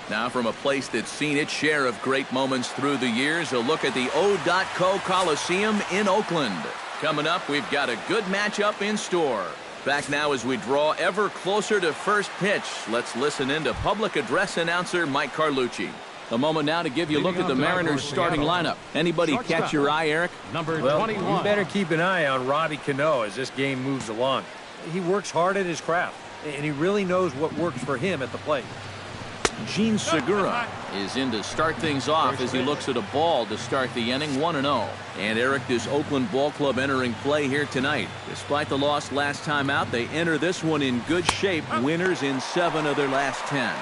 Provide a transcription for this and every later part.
Now from a place that's seen its share of great moments through the years, a look at the O.Co Coliseum in Oakland. Coming up, we've got a good matchup in store. Back now as we draw ever closer to first pitch. Let's listen in to public address announcer Mike Carlucci. A moment now to give you a look at the Mariners starting lineup. Anybody catch your eye, Eric? Number 21. You better keep an eye on Robbie Cano as this game moves along. He works hard at his craft, and he really knows what works for him at the plate. Gene Segura is in to start things off as he looks at a ball to start the inning, 1-0. And Eric, this Oakland ball club entering play here tonight. Despite the loss last time out, they enter this one in good shape, winners in 7 of their last 10.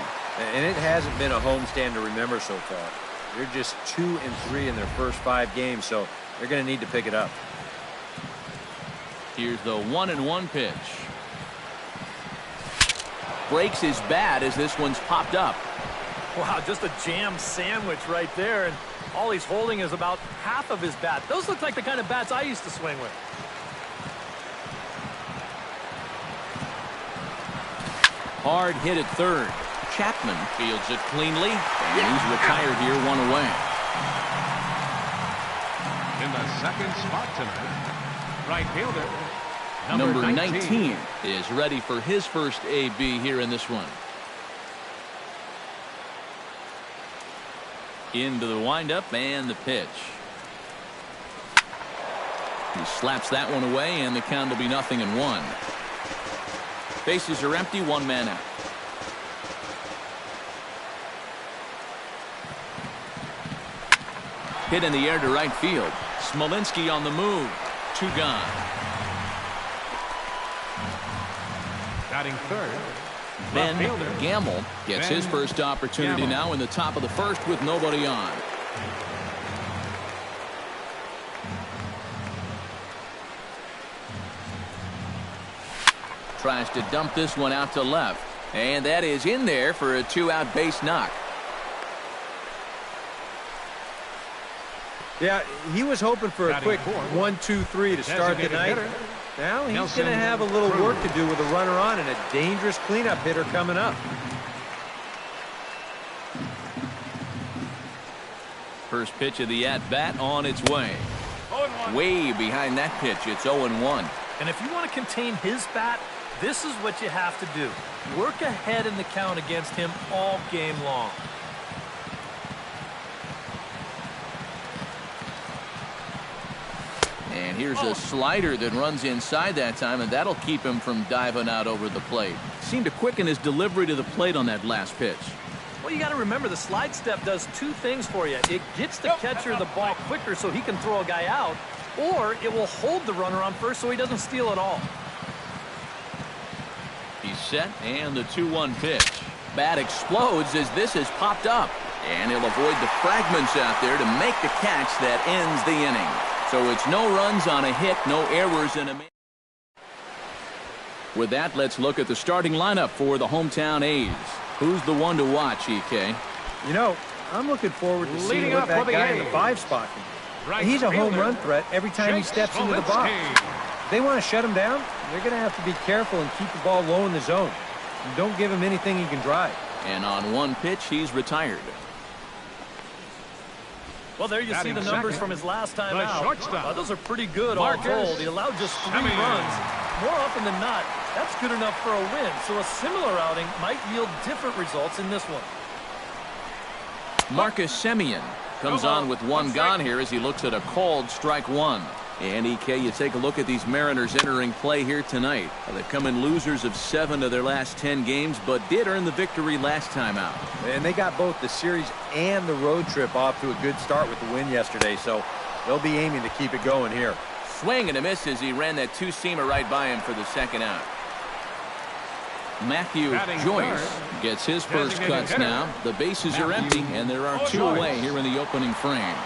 And it hasn't been a homestand to remember so far. They're just 2-3 in their first 5 games, so they're going to need to pick it up. Here's the 1-1 pitch. Breaks his bat as this one's popped up. Wow, just a jam sandwich right there, and all he's holding is about half of his bat. Those look like the kind of bats I used to swing with. Hard hit at third. Chapman fields it cleanly, and he's retired here, 1 away. In the second spot tonight, right fielder Number 19 is ready for his first AB here in this one. Into the windup and the pitch. He slaps that one away, and the count will be 0-1. Bases are empty, 1 man out. Hit in the air to right field. Smolinski on the move. 2 gone. batting third. Ben Gamble gets his first opportunity now in the top of the first with nobody on. Tries to dump this one out to left, and that is in there for a 2-out base knock. Yeah, he was hoping for a quick 1-2-3 to start the night. Now he's going to have a little work to do with a runner on and a dangerous cleanup hitter coming up. First pitch of the at-bat on its way. Way behind that pitch, it's 0-1. And if you want to contain his bat, this is what you have to do. Work ahead in the count against him all game long. And here's a slider that runs inside that time, and that'll keep him from diving out over the plate. Seemed to quicken his delivery to the plate on that last pitch. Well, you got to remember the slide step does two things for you. It gets the catcher the ball quicker so he can throw a guy out, or it will hold the runner on first so he doesn't steal it all. He's set, and the 2-1 pitch. Bat explodes as this is popped up, and he'll avoid the fragments out there to make the catch that ends the inning. So it's no runs on a hit, no errors in a man. With that, let's look at the starting lineup for the hometown A's. Who's the one to watch, EK? You know, I'm looking forward to seeing what that guy in the 5 spot can do. He's a home run threat every time he steps into the box. If they want to shut him down, they're going to have to be careful and keep the ball low in the zone. And don't give him anything he can drive. And on one pitch, he's retired. Well, there you see the numbers from his last time out. Those are pretty good all told. He allowed just 3 runs. More often than not, that's good enough for a win. So a similar outing might yield different results in this one. Marcus Semien comes on with 1 gone here as he looks at a called strike 1. And EK, you take a look at these Mariners entering play here tonight. They've come in losers of 7 of their last 10 games, but did earn the victory last time out. And they got both the series and the road trip off to a good start with the win yesterday, so they'll be aiming to keep it going here. Swing and a miss as he ran that 2-seamer right by him for the 2nd out. Matthew Joyce gets his first cuts now. The bases are empty, and there are 2 away here in the opening frame.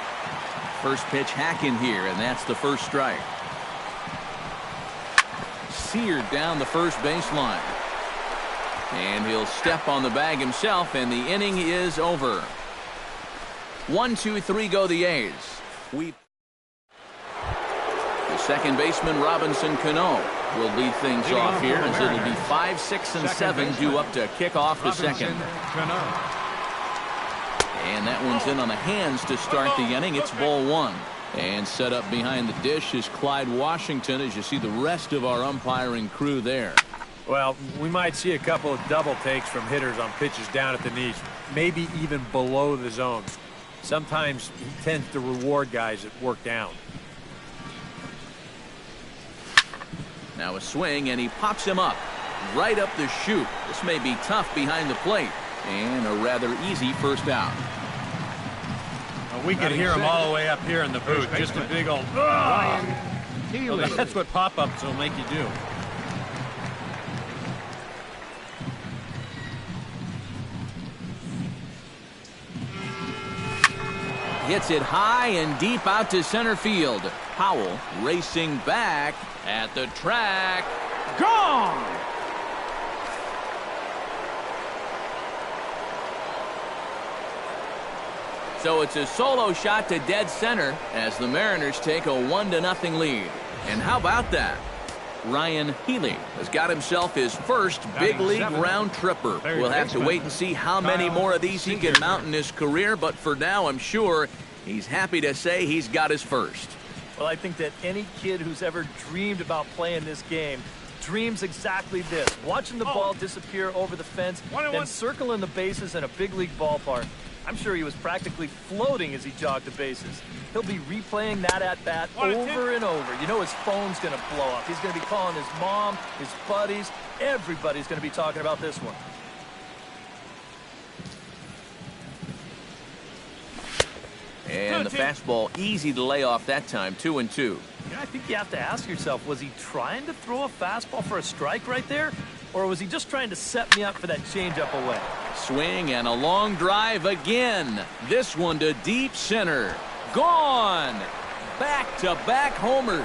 First pitch hacking here, and that's the first strike. Seared down the first baseline. And he'll step on the bag himself, and the inning is over. 1-2-3 go the A's. The second baseman, Robinson Cano, will lead things off here as it'll be 5, 6, and 7 due up to kick off the second. And that one's in on the hands to start the inning. It's ball one. And set up behind the dish is Clyde Washington, as you see the rest of our umpiring crew there. Well, we might see a couple of double takes from hitters on pitches down at the knees, maybe even below the zone. Sometimes he tends to reward guys that work down. Now a swing, and he pops him up right up the chute. This may be tough behind the plate, and a rather easy first out. Well, we could hear him all the way up here in the booth. Just a big old well, that's what pop-ups will make you do. Hits it high and deep out to center field. Powell racing back at the track. Gone! So it's a solo shot to dead center as the Mariners take a 1-0 lead. And how about that? Ryan Healy has got himself his first big league round tripper. We'll have to wait and see how many more of these he can mount in his career, but for now I'm sure he's happy to say he's got his first. Well, I think that any kid who's ever dreamed about playing this game dreams exactly this. Watching the ball disappear over the fence, then circling the bases in a big league ballpark. I'm sure he was practically floating as he jogged the bases. He'll be replaying that at-bat over and over. You know his phone's going to blow up. He's going to be calling his mom, his buddies. Everybody's going to be talking about this one. And the fastball easy to lay off that time, 2-2. Yeah, I think you have to ask yourself, was he trying to throw a fastball for a strike right there? Or was he just trying to set me up for that changeup away? Swing and a long drive again. This one to deep center. Gone. Back-to-back homers.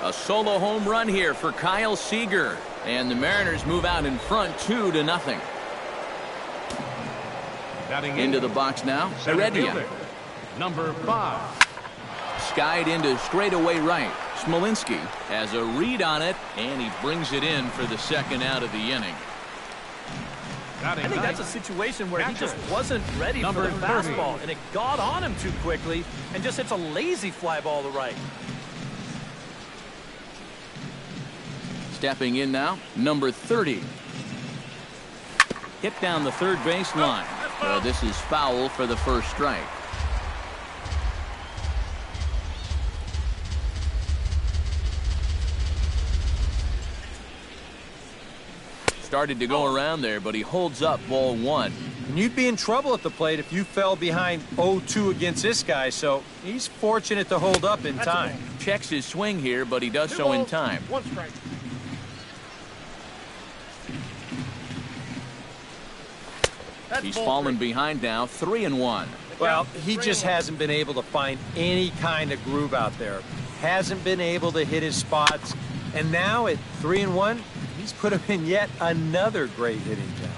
A solo home run here for Kyle Seager. And the Mariners move out in front 2-0. Into the box now, Heredia. Number 5. Skied into straightaway right. Smolinski has a read on it, and he brings it in for the second out of the inning. I think that's a situation where he just wasn't ready for the fastball, and it got on him too quickly and just hits a lazy fly ball to right. Stepping in now, number 30. Hit down the third base line. This is foul for the first strike. Started to go around there, but he holds up ball one. And you'd be in trouble at the plate if you fell behind 0-2 against this guy, so he's fortunate to hold up in time. Checks his swing here, but he does so in time. 1 strike. He's fallen behind now, 3-1. Well, he just hasn't been able to find any kind of groove out there. Hasn't been able to hit his spots. And now at 3-1, he's put him in yet another great hitting job.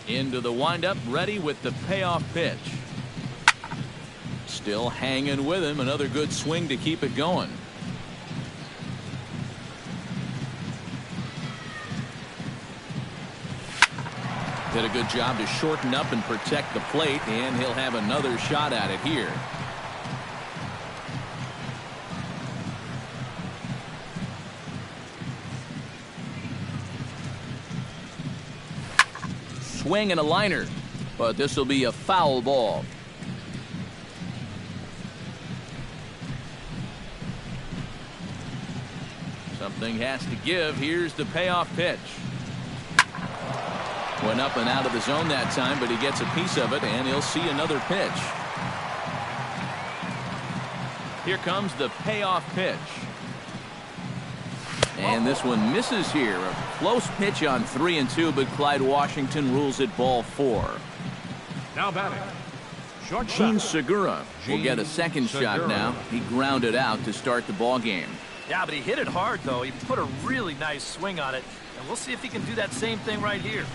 Into the windup, ready with the payoff pitch. Still hanging with him. Another good swing to keep it going. Did a good job to shorten up and protect the plate, and he'll have another shot at it here. Swing and a liner, but this will be a foul ball. Something has to give. Here's the payoff pitch. Went up and out of the zone that time, but he gets a piece of it, and he'll see another pitch. Here comes the payoff pitch. And this one misses here. A close pitch on 3-2, but Clyde Washington rules it ball 4. Now batting, Gene Segura will get a second shot now. He grounded out to start the ball game. Yeah, but he hit it hard, though. He put a really nice swing on it, and we'll see if he can do that same thing right here.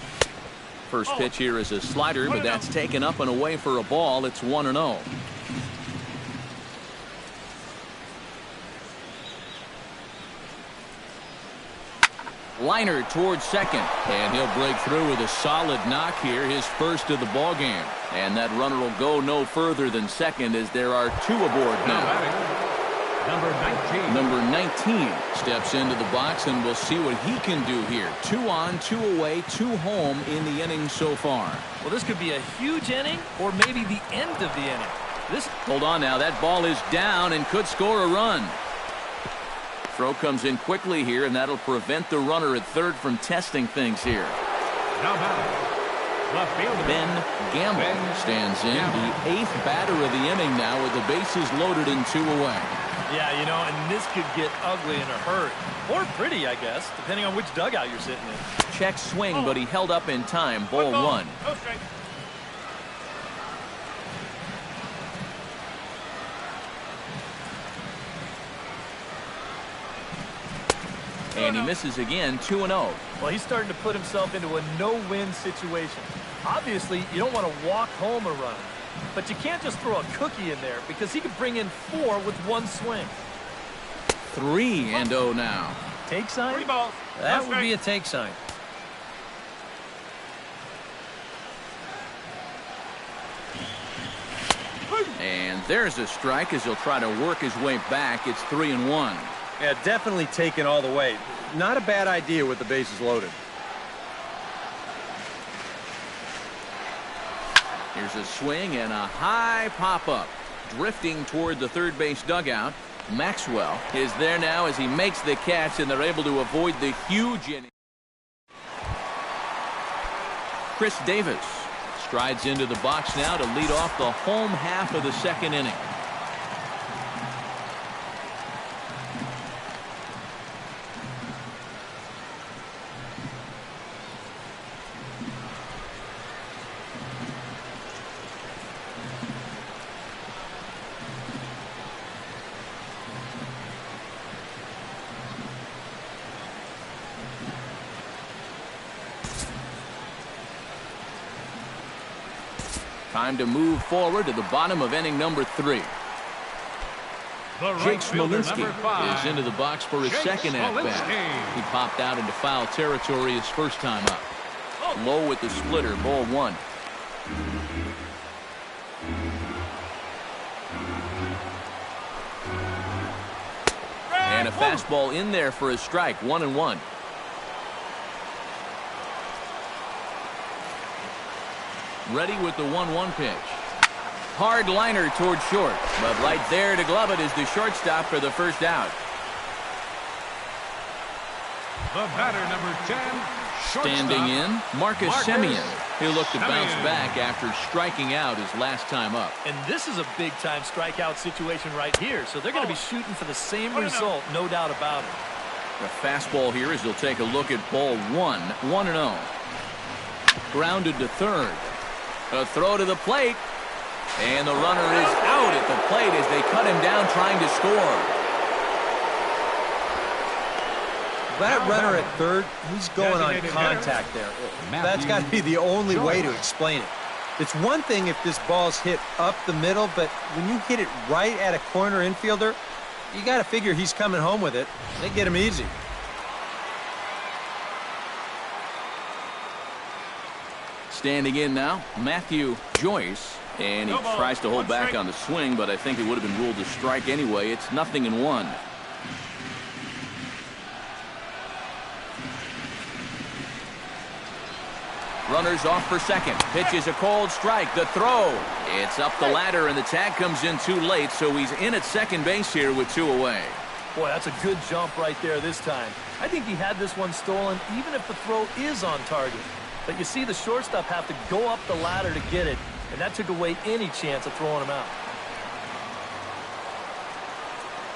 First pitch here is a slider, but that's taken up and away for a ball. It's 1-0. Liner towards second, and he'll break through with a solid knock here, his first of the ball game. And that runner will go no further than second as there are two aboard now. Number 19 steps into the box, and we'll see what he can do here. 2 on, 2 away, 2 home in the inning so far. Well, this could be a huge inning or maybe the end of the inning. Hold on now. That ball is down and could score a run. Throw comes in quickly here, and that'll prevent the runner at third from testing things here. Now Ben Gamble stands in, the 8th batter of the inning now with the bases loaded and 2 away. Yeah, you know, and this could get ugly in a hurry. Or pretty, I guess, depending on which dugout you're sitting in. Check swing, but he held up in time. Ball 1. And he misses again, 2-0. Well, he's starting to put himself into a no-win situation. Obviously, you don't want to walk home a run. But you can't just throw a cookie in there because he could bring in 4 with 1 swing. 3-0 now. Take sign? That would be a take sign. And there's a strike as he'll try to work his way back. It's 3-1. Yeah, definitely taken all the way. Not a bad idea with the bases loaded. Here's a swing and a high pop-up. Drifting toward the third base dugout. Maxwell is there now as he makes the catch, and they're able to avoid the huge inning. Chris Davis strides into the box now to lead off the home half of the second inning. Time to move forward to the bottom of inning number 3. Jake Smolinski is into the box for his second at-bat. He popped out into foul territory his first time up. Low with the splitter, ball 1. And a fastball in there for a strike, 1-1. Ready with the 1-1 pitch. Hard liner towards short, but right there to glove it is the shortstop for the first out. The batter, number 10, shortstop. Standing in, Marcus Semien. He'll look to bounce back after striking out his last time up. And this is a big-time strikeout situation right here, so they're going to be shooting for the same result, no doubt about it. The fastball here as he'll take a look at ball 1, 1-0. Grounded to third. A throw to the plate, and the runner is out at the plate as they cut him down trying to score. That runner at third, he's going on contact there. That's got to be the only way to explain it. It's one thing if this ball's hit up the middle, but when you hit it right at a corner infielder, you got to figure he's coming home with it. They get him easy. Standing in now, Matthew Joyce, and he tries to hold back on the swing, but I think it would have been ruled a strike anyway. It's 0-1. Runners off for second. Pitch is a cold strike. The throw. It's up the ladder, and the tag comes in too late, so he's in at second base here with 2 away. Boy, that's a good jump right there this time. I think he had this one stolen, even if the throw is on target. But you see the shortstop have to go up the ladder to get it, and that took away any chance of throwing him out.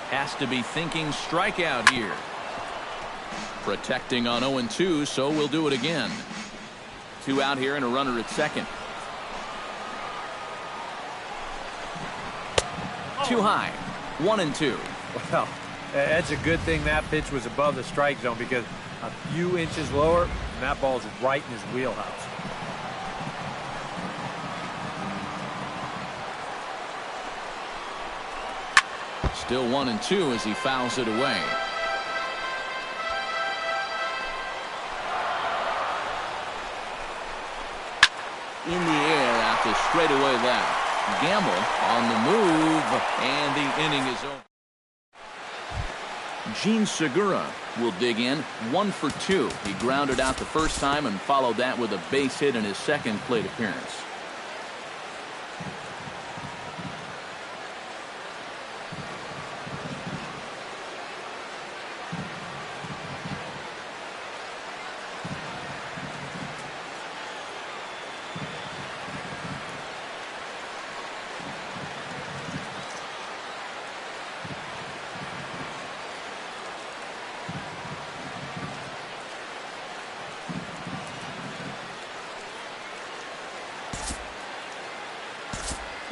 Has to be thinking strikeout here. Protecting on 0-2, so we'll do it again. 2 out here and a runner at second. Too high. 1-2. Well, that's a good thing that pitch was above the strike zone, because a few inches lower, and that ball's right in his wheelhouse. Still 1-2 as he fouls it away. in the air out to straightaway left. Gamble on the move, and the inning is over. Gene Segura will dig in 1 for 2. He grounded out the first time and followed that with a base hit in his second plate appearance.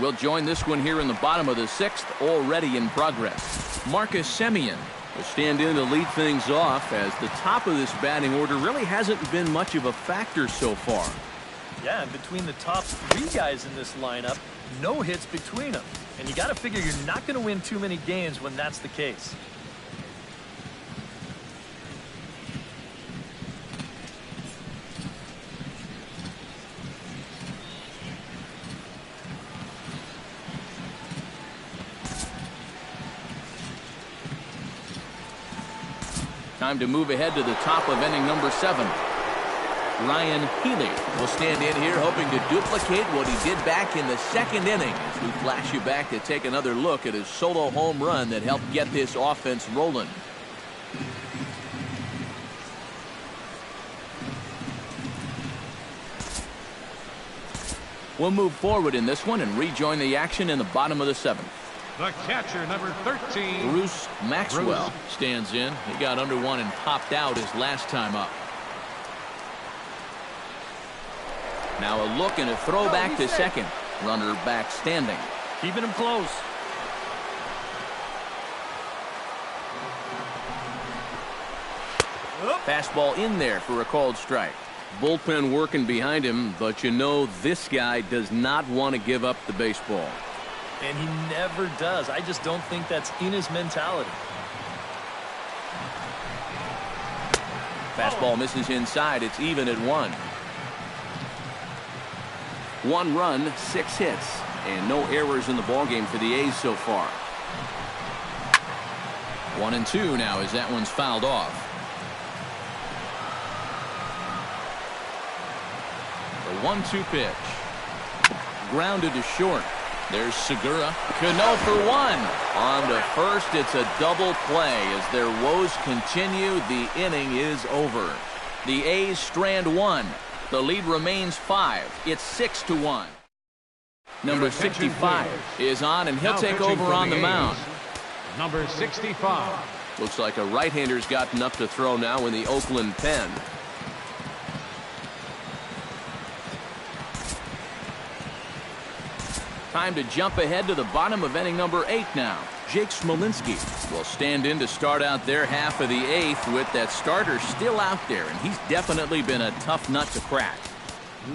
We'll join this one here in the bottom of the 6th, already in progress. Marcus Semien will stand in to lead things off, as the top of this batting order really hasn't been much of a factor so far. Yeah, and between the top 3 guys in this lineup, no hits between them. And you got to figure you're not going to win too many games when that's the case. Time to move ahead to the top of inning number 7. Ryan Healy will stand in here hoping to duplicate what he did back in the 2nd inning, as we flash you back to take another look at his solo home run that helped get this offense rolling. We'll move forward in this one and rejoin the action in the bottom of the 7th. The catcher, number 13. Bruce Maxwell stands in. He got under one and popped out his last time up. Now a look and a throw back to second. Runner back standing. Keeping him close. Fastball in there for a called strike. Bullpen working behind him, but you know this guy does not want to give up the baseball. And he never does. I just don't think that's in his mentality. Fastball misses inside. It's even at 1. 1 run, 6 hits, and no errors in the ballgame for the A's so far. 1-2 now as that one's fouled off. The 1-2 pitch. Grounded to short. There's Segura. Cano for 1. On to first, it's a double play. As their woes continue, the inning is over. The A's strand 1. The lead remains 5. It's 6-1. Number 65 is on, and he'll take over on the mound. Number 65. Looks like a right-hander's gotten up to throw now in the Oakland pen. Time to jump ahead to the bottom of inning number 8 now. Jake Smolinski will stand in to start out their half of the 8th with that starter still out there, and he's definitely been a tough nut to crack.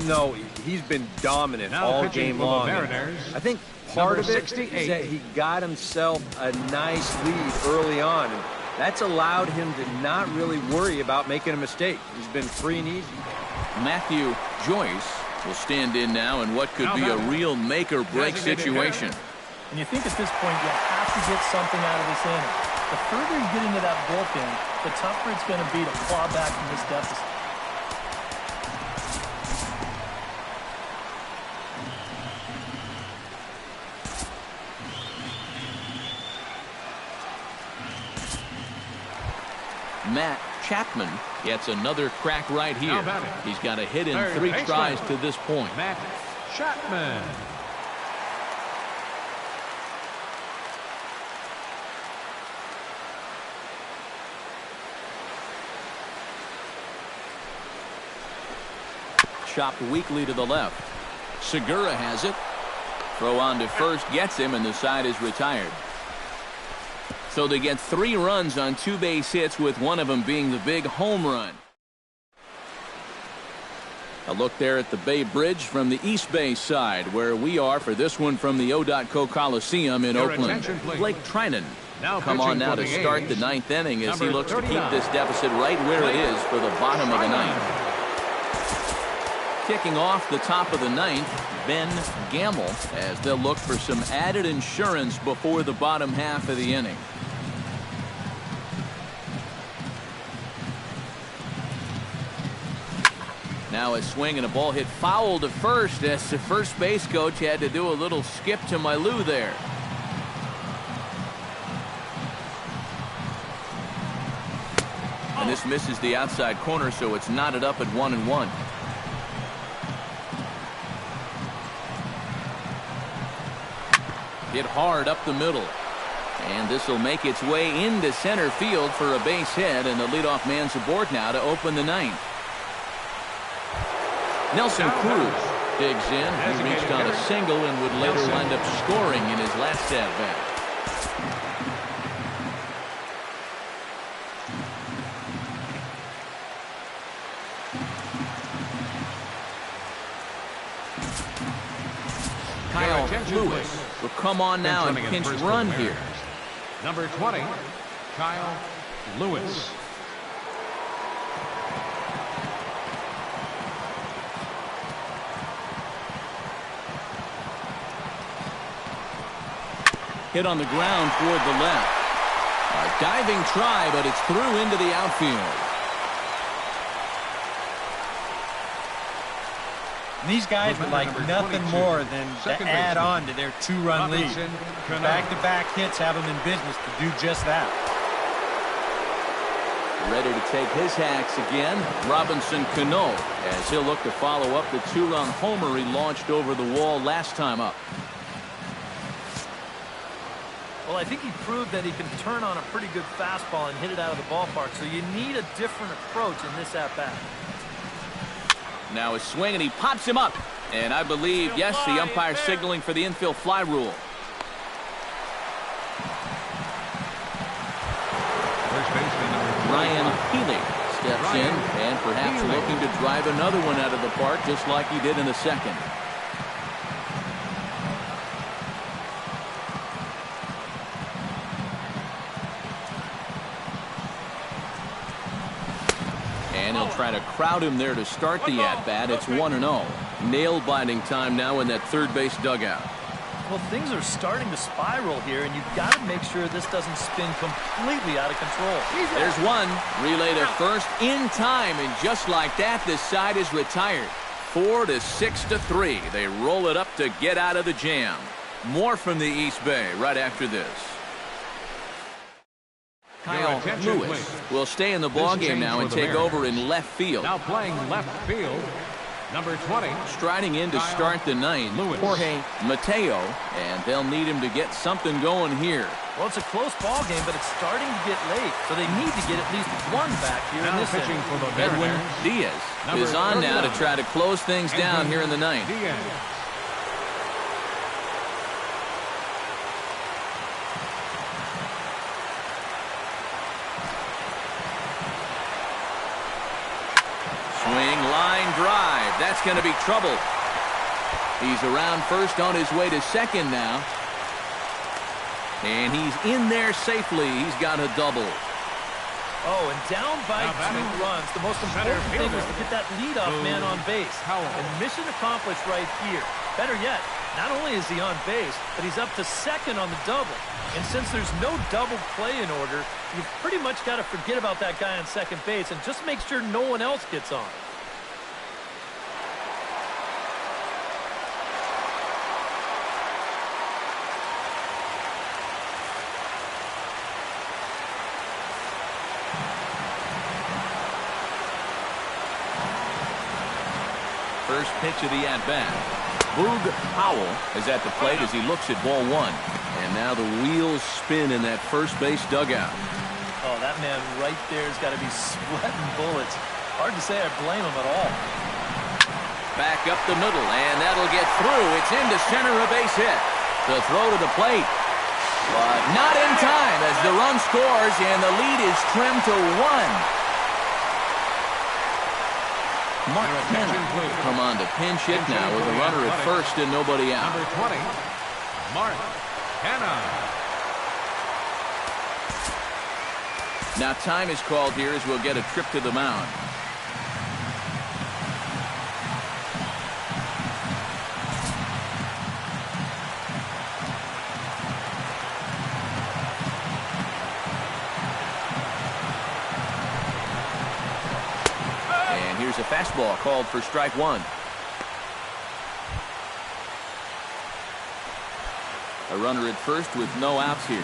No, he's been dominant all game long. I think part of it is that he got himself a nice lead early on, and that's allowed him to not really worry about making a mistake. He's been free and easy. Matthew Joyce will stand in now in what could be a real make-or-break situation. And you think at this point you have to get something out of this inning. The further you get into that bullpen, the tougher it's going to be to claw back from this deficit. Matt Chapman gets another crack right here. He's got a hit in 3 tries to this point. Matt Chapman. Chopped weakly to the left. Segura has it. Throw on to first gets him, and the side is retired. So they get 3 runs on 2 base hits, with one of them being the big home run. A look there at the Bay Bridge from the East Bay side, where we are for this one from the O.Co Coliseum in Oakland. Blake Trinan come on now to start the 9th inning as he looks to keep this deficit right where it is for the bottom of the 9th. Kicking off the top of the ninth, Ben Gamble, as they'll look for some added insurance before the bottom half of the inning. Now a swing and a ball hit foul to first as the first base coach had to do a little skip to Milou there. And this misses the outside corner, so it's knotted up at 1-1. Hit hard up the middle. And this will make its way into center field for a base hit, and the leadoff man's aboard now to open the ninth. Nelson Cruz digs in. He reached on a single and would later wind up scoring in his last at-bat. Kyle Lewis will come on now and pinch run here. Number 20, Kyle Lewis. Hit on the ground toward the left. A diving try, but it's through into the outfield. And these guys would like nothing more than to add on to their 2-run lead. Back-to-back hits have them in business to do just that. Ready to take his hacks again, Robinson Cano, as he'll look to follow up the 2-run homer he launched over the wall last time up. Well, I think he proved that he can turn on a pretty good fastball and hit it out of the ballpark, so you need a different approach in this at-bat. Now a swing, and he pops him up. And I believe, yes, the umpire signaling for the infield fly rule. Ryan Healy steps in and perhaps looking to drive another one out of the park just like he did in the second. And he'll try to crowd him there to start the at-bat. It's 1-0. Nail-biting time now in that third base dugout. Well, things are starting to spiral here, and you've got to make sure this doesn't spin completely out of control. There's one. Relay to first in time, and just like that, this side is retired. 4-6-3. They roll it up to get out of the jam. More from the East Bay right after this. Kyle Lewis will stay in the ballgame now and take over in left field. Now playing left field, number 20. Striding in to start the ninth, Jorge Mateo, and they'll need him to get something going here. Well, it's a close ball game, but it's starting to get late, so they need to get at least one back here in this pitching inning. for the Edwin Diaz is on now to try to close things down here in the ninth. Swing, line drive. That's going to be trouble. He's around first on his way to second now. And he's in there safely. He's got a double. Oh, and down by 2 runs. The most important thing was to get that leadoff man on base. And mission accomplished right here. Better yet, not only is he on base, but he's up to second on the double. And since there's no double play in order, you've pretty much got to forget about that guy on second base and just make sure no one else gets on. First pitch of the at-bat. Boog Powell is at the plate as he looks at ball one. And now the wheels spin in that first base dugout. Oh, that man right there has got to be sweating bullets. Hard to say I blame him at all. Back up the middle, and that'll get through. It's into center, a base hit. The throw to the plate. But not in time as the run scores, and the lead is trimmed to 1. Mark Hanna come on to pinch hit now with a runner at first and nobody out. Number 20, Mark Hanna. Now time is called here as we'll get a trip to the mound. There's a fastball called for strike one. A runner at first with no outs here.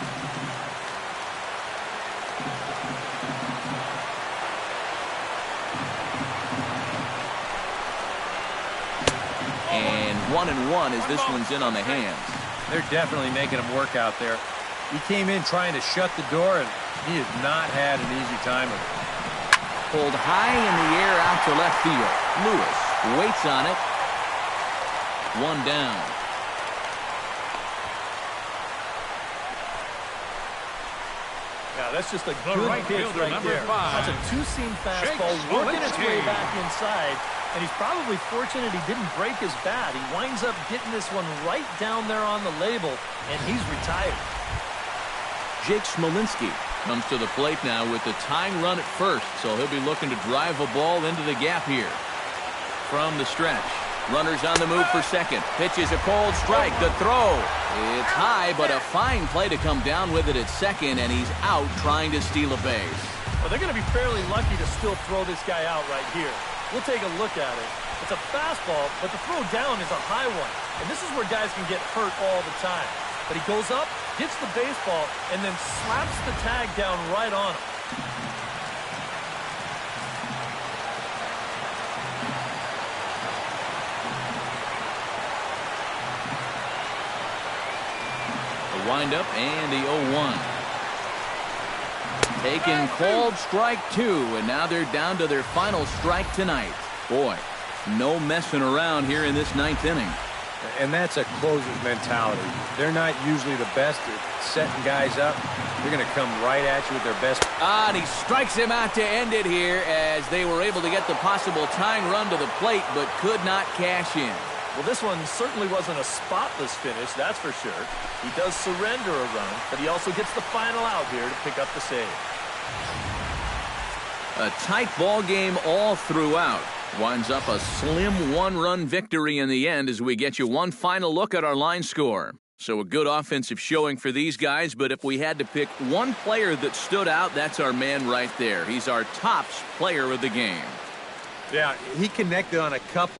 And 1-1 as this one's in on the hands. They're definitely making him work out there. He came in trying to shut the door, and he has not had an easy time with it. Pulled high in the air out to left field. Lewis waits on it. One down. Yeah, that's just a good pitch right there. That's a two-seam fastball working its way back inside, and he's probably fortunate he didn't break his bat. He winds up getting this one right down there on the label, and he's retired. Jake Smolinski comes to the plate now with the tying run at first, so he'll be looking to drive a ball into the gap here. From the stretch, runners on the move for second. Pitches a cold strike. The throw. It's high, but a fine play to come down with it at second, and he's out trying to steal a base. Well, they're going to be fairly lucky to still throw this guy out right here. We'll take a look at it. It's a fastball, but the throw down is a high one, and this is where guys can get hurt all the time. But he goes up, gets the baseball, and then slaps the tag down right on him. The windup and the 0-1. Taking called strike two, and now they're down to their final strike tonight. Boy, no messing around here in this ninth inning. And that's a closer's mentality. They're not usually the best at setting guys up. They're going to come right at you with their best. And he strikes him out to end it here as they were able to get the possible tying run to the plate, but could not cash in. Well, this one certainly wasn't a spotless finish, that's for sure. He does surrender a run, but he also gets the final out here to pick up the save. A tight ball game all throughout. Winds up a slim one-run victory in the end as we get you one final look at our line score. So a good offensive showing for these guys, but if we had to pick one player that stood out, that's our man right there. He's our top player of the game. Yeah, he connected on a couple.